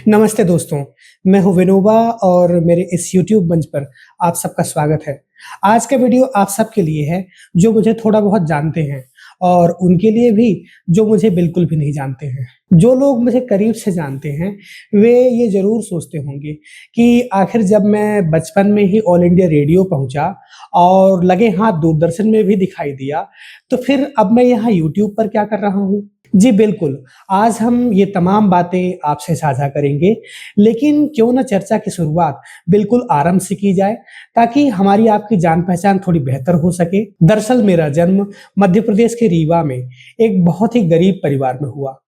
नमस्ते दोस्तों, मैं हूँ विनोबा और मेरे इस यूट्यूब मंच पर आप सबका स्वागत है। आज का वीडियो आप सबके लिए है, जो मुझे थोड़ा बहुत जानते हैं और उनके लिए भी, जो मुझे बिल्कुल भी नहीं जानते हैं। जो लोग मुझे करीब से जानते हैं, वे ये ज़रूर सोचते होंगे कि आखिर जब मैं बचपन में ही ऑल इंडिया रेडियो पहुँचा और लगे हाथ दूरदर्शन में भी दिखाई दिया, तो फिर अब मैं यहाँ यूट्यूब पर क्या कर रहा हूँ? जी बिल्कुल, आज हम ये तमाम बातें आपसे साझा करेंगे, लेकिन क्यों ना चर्चा की शुरुआत बिल्कुल आरंभ से की जाए, ताकि हमारी आपकी जान-पहचान थोड़ी बेहतर हो सके। दरअसल मेरा जन्म मध्य प्रदेश के रीवा में एक बहुत ही गरीब परिवार में हुआ।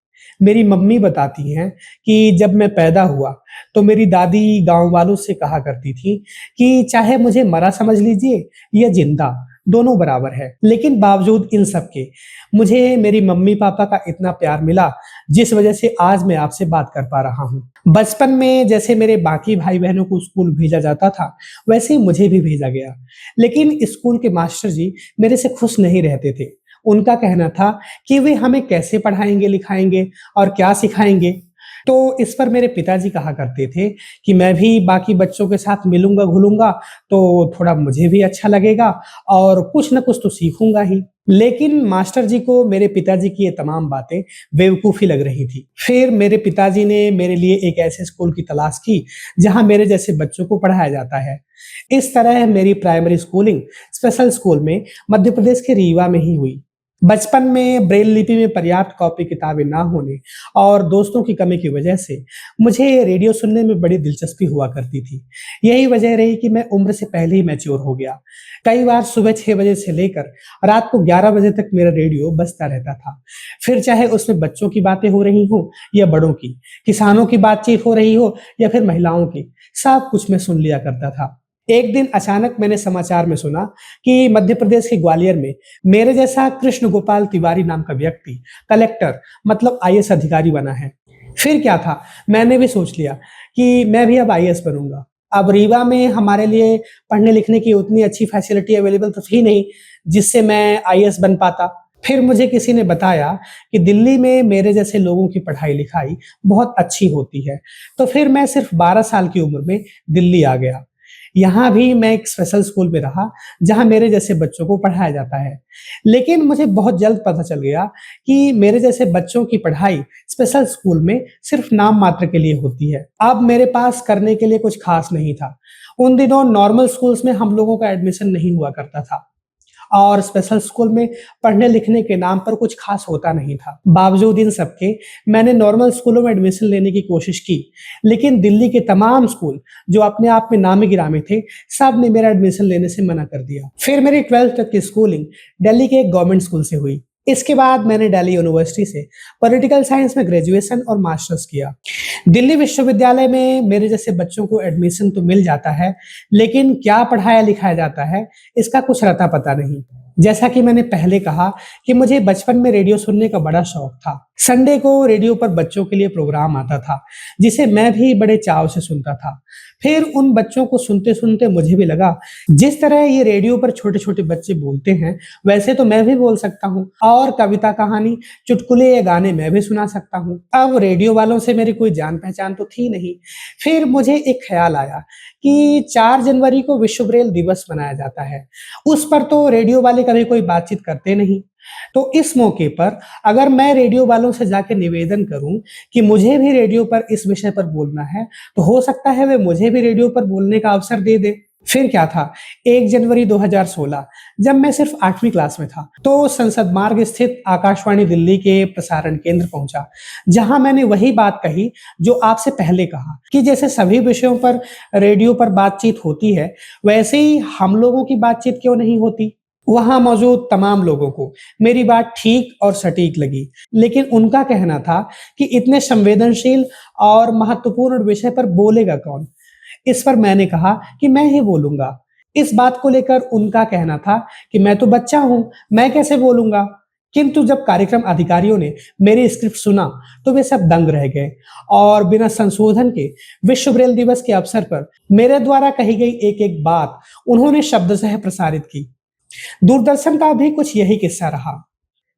मेरी मम्मी बताती हैं कि जब मैं पैदा हुआ, तो मेरी दादी गाँव वालों से कहा करती थी कि चाहे मुझे मरा समझ लीजिए या जिंदा, दोनों बराबर है। लेकिन बावजूद इन सब के मुझे मेरी मम्मी-पापा का इतना प्यार मिला, जिस वजह से आज मैं आपसे बात कर पा रहा हूँ। बचपन में जैसे मेरे बाकी भाई-बहनों को स्कूल भेजा जाता था, वैसे ही मुझे भी भेजा गया। लेकिन स्कूल के मास्टर जी मेरे से खुश नहीं रहते थे। उनका कहना था कि वे हमें कैसे पढ़ाएँगे-लिखाएँगे और क्या सिखाएँगे। तो इस पर मेरे पिताजी कहा करते थे कि मैं भी बाकी बच्चों के साथ मिलूँगा-घुलूँगा, तो थोड़ा मुझे भी अच्छा लगेगा और कुछ न कुछ तो सीखूँगा ही। लेकिन मास्टर जी को मेरे पिताजी की ये तमाम बातें बेवकूफ़ी लग रही थी। फिर मेरे पिताजी ने मेरे लिए एक ऐसे स्कूल की तलाश की, जहाँ मेरे जैसे बच्चों को पढ़ाया जाता है। इस तरह मेरी प्राइमरी स्कूलिंग स्पेशल स्कूल में मध्य प्रदेश के रीवा में ही हुई। बचपन में ब्रेल लिपि में पर्याप्त कॉपी किताबें ना होने और दोस्तों की कमी की वजह से मुझे रेडियो सुनने में बड़ी दिलचस्पी हुआ करती थी। यही वजह रही कि मैं उम्र से पहले ही मैच्योर हो गया। कई बार सुबह 6 बजे से लेकर रात को 11 बजे तक मेरा रेडियो बजता रहता था। फिर चाहे उसमें बच्चों की बातें हो रही हों या बड़ों की, किसानों की बातचीत हो रही हो या फिर महिलाओं की, सब कुछ मैं सुन लिया करता था। एक दिन अचानक मैंने समाचार में सुना कि मध्य प्रदेश के ग्वालियर में मेरे जैसा कृष्ण गोपाल तिवारी नाम का व्यक्ति कलेक्टर मतलब आईएएस अधिकारी बना है। फिर क्या था, मैंने भी सोच लिया कि मैं भी अब आईएएस बनूँगा। अब रीवा में हमारे लिए पढ़ने-लिखने की उतनी अच्छी फैसिलिटी अवेलेबल तो थी नहीं, जिससे मैं आईएएस बन पाता। फिर मुझे किसी ने बताया कि दिल्ली में मेरे जैसे लोगों की पढ़ाई-लिखाई बहुत अच्छी होती है। तो फिर मैं सिर्फ 12 साल की उम्र में दिल्ली आ गया। यहाँ भी मैं एक स्पेशल स्कूल में रहा, जहाँ मेरे जैसे बच्चों को पढ़ाया जाता है। लेकिन मुझे बहुत जल्द पता चल गया कि मेरे जैसे बच्चों की पढ़ाई स्पेशल स्कूल में सिर्फ नाम मात्र के लिए होती है। अब मेरे पास करने के लिए कुछ खास नहीं था। उन दिनों नॉर्मल स्कूल्स में हम लोगों का एडमिशन नहीं हुआ करता था। और स्पेशल स्कूल में पढ़ने-लिखने के नाम पर कुछ खास होता नहीं था। बावजूद इन सब के मैंने नॉर्मल स्कूलों में एडमिशन लेने की कोशिश की, लेकिन दिल्ली के तमाम स्कूल जो अपने आप में नामी-गिरामी थे, सब ने मेरा एडमिशन लेने से मना कर दिया। फिर मेरी 12th तक की स्कूलिंग दिल्ली के एक गवर्नमेंट स्कूल से हुई। इसके बाद मैंने दिल्ली यूनिवर्सिटी से पॉलिटिकल साइंस में ग्रेजुएशन और मास्टर्स किया। दिल्ली विश्वविद्यालय में मेरे जैसे बच्चों को एडमिशन तो मिल जाता है, लेकिन क्या पढ़ाया-लिखाया जाता है, इसका कुछ अता-पता नहीं। जैसा कि मैंने पहले कहा कि मुझे बचपन में रेडियो सुनने का बड़ा शौक था। संडे को रेडियो पर बच्चों के लिए प्रोग्राम आता था, जिसे मैं भी बड़े चाव से सुनता था। फिर उन बच्चों को सुनते-सुनते मुझे भी लगा, जिस तरह ये रेडियो पर छोटे-छोटे बच्चे बोलते हैं, वैसे तो मैं भी बोल सकता हूँ और कविता, कहानी, चुटकुले या गाने मैं भी सुना सकता हूँ। अब रेडियो वालों से मेरी कोई जान-पहचान तो थी नहीं। फिर मुझे एक ख़्याल आया कि 4 जनवरी को विश्व ब्रेल दिवस मनाया जाता है। उस पर तो रेडियो वाले कभी कोई बातचीत करते नहीं। तो इस मौके पर अगर मैं रेडियो वालों से जाके निवेदन करूँ कि मुझे भी रेडियो पर इस विषय पर बोलना है, तो हो सकता है वे मुझे भी रेडियो पर बोलने का अवसर दे दें। फिर क्या था, 1 जनवरी 2016 जब मैं सिर्फ 8वीं क्लास में था, तो संसद मार्ग स्थित आकाशवाणी दिल्ली के प्रसारण केंद्र पहुंचा, जहां मैंने वही बात कही जो आपसे पहले कहा कि जैसे सभी विषयों पर रेडियो पर बातचीत होती है, वैसे ही हम लोगों की बातचीत क्यों नहीं होती। वहां मौजूद तमाम लोगों को मेरी बात ठीक और सटीक लगी, लेकिन उनका कहना था कि इतने संवेदनशील और महत्वपूर्ण विषय पर बोलेगा कौन। इस पर मैंने कहा कि मैं ही बोलूँगा। इस बात को लेकर उनका कहना था कि मैं तो बच्चा हूँ, मैं कैसे बोलूँगा? किंतु जब कार्यक्रम अधिकारियों ने मेरी स्क्रिप्ट सुना, तो वे सब दंग रह गए और बिना संशोधन के विश्व ब्रेल दिवस के अवसर पर मेरे द्वारा कही गई एक-एक बात उन्होंने शब्दशः प्रसारित की। दूरदर्शन का भी कुछ यही किस्सा रहा।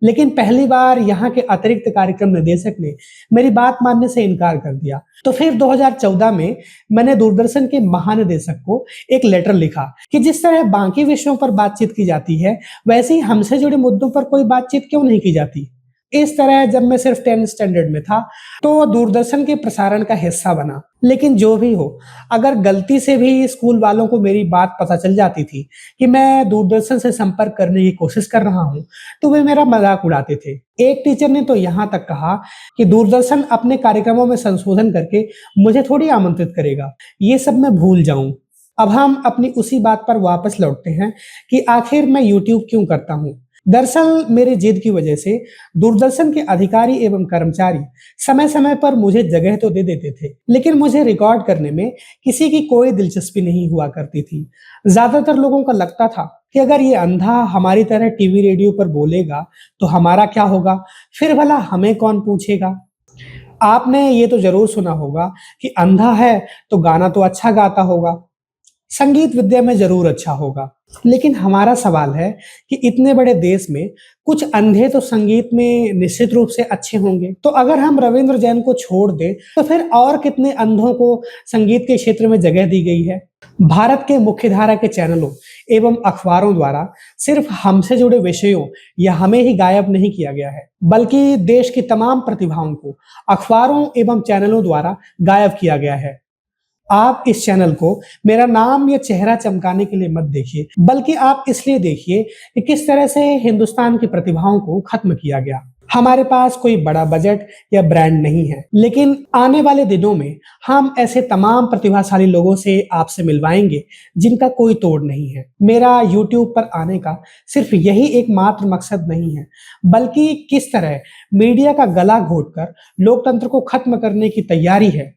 लेकिन पहली बार यहाँ के अतिरिक्त कार्यक्रम निदेशक ने मेरी बात मानने से इनकार कर दिया। तो फिर 2014 में मैंने दूरदर्शन के महानिदेशक को एक लेटर लिखा कि जिस तरह बाकी विषयों पर बातचीत की जाती है, वैसे ही हमसे जुड़े मुद्दों पर कोई बातचीत क्यों नहीं की जाती। इस तरह जब मैं सिर्फ 10th स्टैंडर्ड में था, तो दूरदर्शन के प्रसारण का हिस्सा बना। लेकिन जो भी हो, अगर गलती से भी स्कूल वालों को मेरी बात पता चल जाती थी कि मैं दूरदर्शन से संपर्क करने की कोशिश कर रहा हूँ, तो वे मेरा मजाक उड़ाते थे। एक टीचर ने तो यहाँ तक कहा कि दूरदर्शन अपने कार्यक्रमों में संशोधन करके मुझे थोड़ी आमंत्रित करेगा, ये सब मैं भूल जाऊं। अब हम अपनी उसी बात पर वापस लौटते हैं कि आखिर मैं यूट्यूब क्यों करता हूँ। दरअसल मेरी जिद की वजह से दूरदर्शन के अधिकारी एवं कर्मचारी समय समय पर मुझे जगह तो दे देते थे, लेकिन मुझे रिकॉर्ड करने में किसी की कोई दिलचस्पी नहीं हुआ करती थी। ज्यादातर लोगों का लगता था कि अगर ये अंधा हमारी तरह टीवी रेडियो पर बोलेगा तो हमारा क्या होगा, फिर भला हमें कौन पूछेगा। आपने ये तो जरूर सुना होगा कि अंधा है तो गाना तो अच्छा गाता होगा, संगीत विद्या में जरूर अच्छा होगा। लेकिन हमारा सवाल है कि इतने बड़े देश में कुछ अंधे तो संगीत में निश्चित रूप से अच्छे होंगे। तो अगर हम रविंद्र जैन को छोड़ दें, तो फिर और कितने अंधों को संगीत के क्षेत्र में जगह दी गई है। भारत के मुख्यधारा के चैनलों एवं अखबारों द्वारा सिर्फ हमसे जुड़े विषयों या हमें ही गायब नहीं किया गया है, बल्कि देश की तमाम प्रतिभाओं को अखबारों एवं चैनलों द्वारा गायब किया गया है। आप इस चैनल को मेरा नाम या चेहरा चमकाने के लिए मत देखिए, बल्कि आप इसलिए देखिए कि किस तरह से हिंदुस्तान की प्रतिभाओं को खत्म किया गया। हमारे पास कोई बड़ा बजट या ब्रांड नहीं है, लेकिन आने वाले दिनों में हम ऐसे तमाम प्रतिभाशाली लोगों से आपसे मिलवाएंगे जिनका कोई तोड़ नहीं है। मेरा YouTube पर आने का सिर्फ यही एकमात्र मकसद नहीं है, बल्कि किस तरह मीडिया का गला घोटकर लोकतंत्र को खत्म करने की तैयारी है।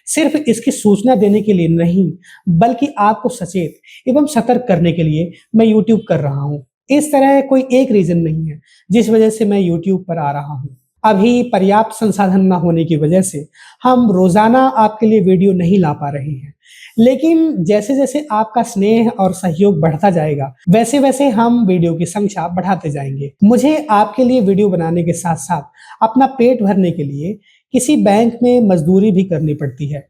सिर्फ इसकी सूचना देने के लिए नहीं, बल्कि आपको सचेत एवं सतर्क करने के लिए मैं यूट्यूब कर रहा हूँ। इस तरह कोई एक रीजन नहीं है जिस वजह से मैं यूट्यूब पर आ रहा हूँ। अभी पर्याप्त संसाधन न होने की वजह से हम रोजाना आपके लिए वीडियो नहीं ला पा रहे हैं, लेकिन जैसे जैसे आपका स्नेह और सहयोग बढ़ता जाएगा, वैसे वैसे हम वीडियो की संख्या बढ़ाते जाएंगे। मुझे आपके लिए वीडियो बनाने के साथ साथ अपना पेट भरने के लिए किसी बैंक में मजदूरी भी करनी पड़ती है,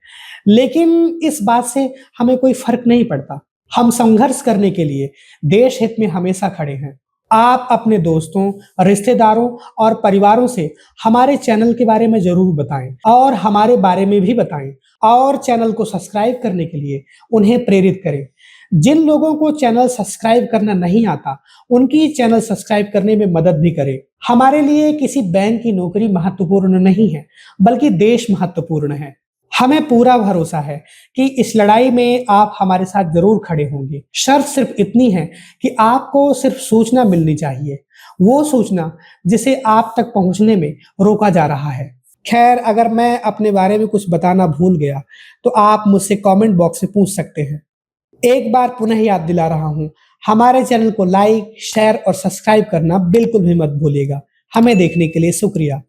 लेकिन इस बात से हमें कोई फर्क नहीं पड़ता। हम संघर्ष करने के लिए देश हित में हमेशा खड़े हैं। आप अपने दोस्तों, रिश्तेदारों और परिवारों से हमारे चैनल के बारे में जरूर बताएं और हमारे बारे में भी बताएं, और चैनल को सब्सक्राइब करने के लिए उन्हें प्रेरित करें। जिन लोगों को चैनल सब्सक्राइब करना नहीं आता, उनकी चैनल सब्सक्राइब करने में मदद भी करें। हमारे लिए किसी बैंक की नौकरी महत्वपूर्ण नहीं है, बल्कि देश महत्वपूर्ण है। हमें पूरा भरोसा है कि इस लड़ाई में आप हमारे साथ जरूर खड़े होंगे। शर्त सिर्फ इतनी है कि आपको सिर्फ सूचना मिलनी चाहिए, वो सूचना जिसे आप तक पहुंचने में रोका जा रहा है। खैर, अगर मैं अपने बारे में कुछ बताना भूल गया तो आप मुझसे कमेंट बॉक्स से पूछ सकते हैं। एक बार पुनः याद दिला रहा हूं, हमारे चैनल को लाइक, शेयर और सब्सक्राइब करना बिल्कुल भी मत भूलिएगा। हमें देखने के लिए शुक्रिया।